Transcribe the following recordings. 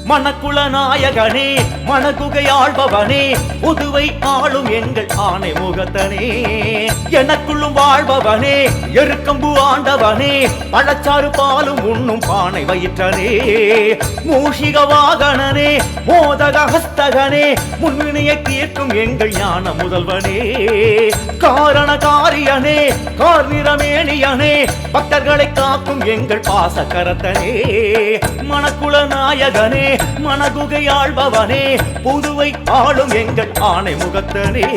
மணக்குள நாயகனே மணகுகையாழ்பவனே புதுவை ஆளும் எங்கள் ஆணை முகத்தனே எனக்குள்ளும் வாழ்பவனே எருக்கம்பு ஆண்டவனே பழச்சாறு பாலும் உண்ணும் பானை வயிற்றனே மூஷிக வாகனனே மோதக ஹஸ்தகனே முன்வினையை தீர்க்கும் எங்கள் ஞான முதல்வனே காரண காரியனே கார்நிறமேனியனே பக்தர்களை காக்கும் எங்கள் பாசக்கரத்தனே மணக்குள நாயகனே மணகுகையாழ்பவனே புதுவை ஆளும் எங்கள் ஆணை முகத்தனே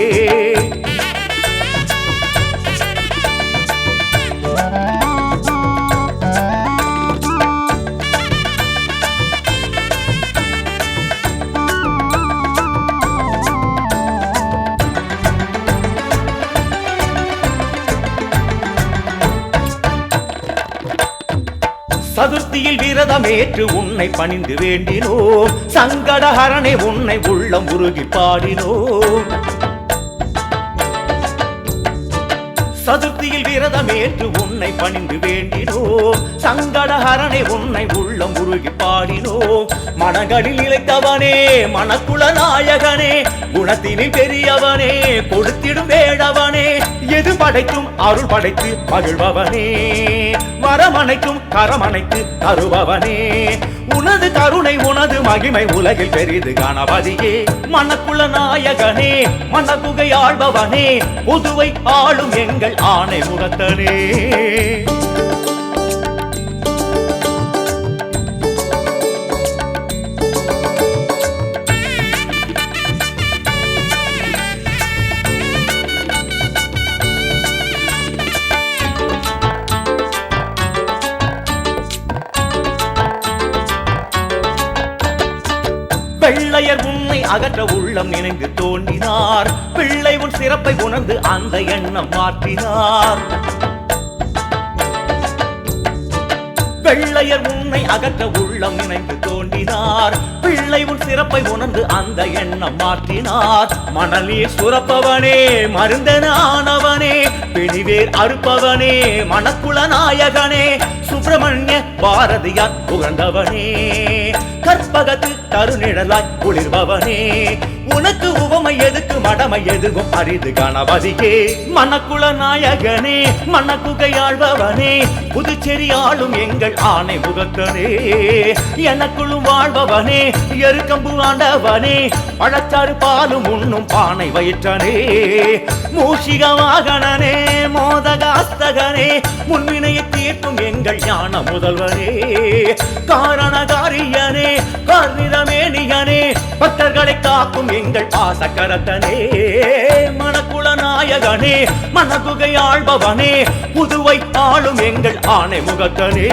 சதுர்த்தியில் விரதமேற்று உன்னை பணிந்து வேண்டினோம் சங்கடஹரனே உன்னை உள்ளம் உருகி பாடினோம் சதுர்த்தியில் விரதமேற்று உன்னை பணிந்து வேண்டினோம் சங்கடஹரனே உன்னை உள்ளம் உருகி பாடினோம் மனங்களில் இழைத்தவனே மணக்குள நாயகனே குணத்தினில் பெரியவனே கொடுத்திடும் வேடவனே எது படைக்கும் அருள் படைத்து மகிழ்பவனே வரமனைக்கும் கரமனைத்து தருபவனே உனது கருணை உனது மகிமை உலகில் பெரிது கணபதியே மணக்குள நாயகனே மணகுகையாழ்பவனே புதுவை ஆளும் எங்கள் ஆணை முகத்தனே வெள்ளையர் உன்னை அகற்ற உள்ளம் நினைந்து தோன்றினார் பிள்ளை உன் சிறப்பை உணர்ந்து அந்த எண்ணம் மாற்றினார் வெள்ளையர் உன்னை அகற்ற உள்ளம் நினைந்து தோன்றினார் பிள்ளை உன் சிறப்பை உணர்ந்து அந்த எண்ணம் மாற்றினார் மணலில் சுரப்பவனே மருந்தன ஆனவனே பிணிவேர் அறுப்பவனே மணக்குள நாயகனே சுப்பிரமணிய பாரதியார் புகழ்ந்தவனே கற்பகத்து கருநிழலாய் குளிர்பவனே உனக்கு உவமை எதுக்கு மடமை எதுவும் அரிது கணபதியே மணக்குள நாயகனே மணகுகையாழ்பவனே புதுச்சேரி ஆளும் எங்கள் ஆணை முகத்தனே எனக்குள்ளும் வாழ்பவனே எருக்கம்பு ஆண்டவனே பழச்சாறு பாலும் உண்ணும் பானை வயிற்றனே மூஷிக வாகனனே மோதகாஸ்தகனே முன்வினையை தீர்க்கும் எங்கள் ஞான முதல்வனே காரண காரியனே கார்நிறமேனியனே பக்தர்களை காக்கும் எங்கள் பாசக்கரத்தனே மணக்குள நாயகனே மணகுகையாழ்பவனே புதுவை ஆளும் எங்கள் ஆணை முகத்தனே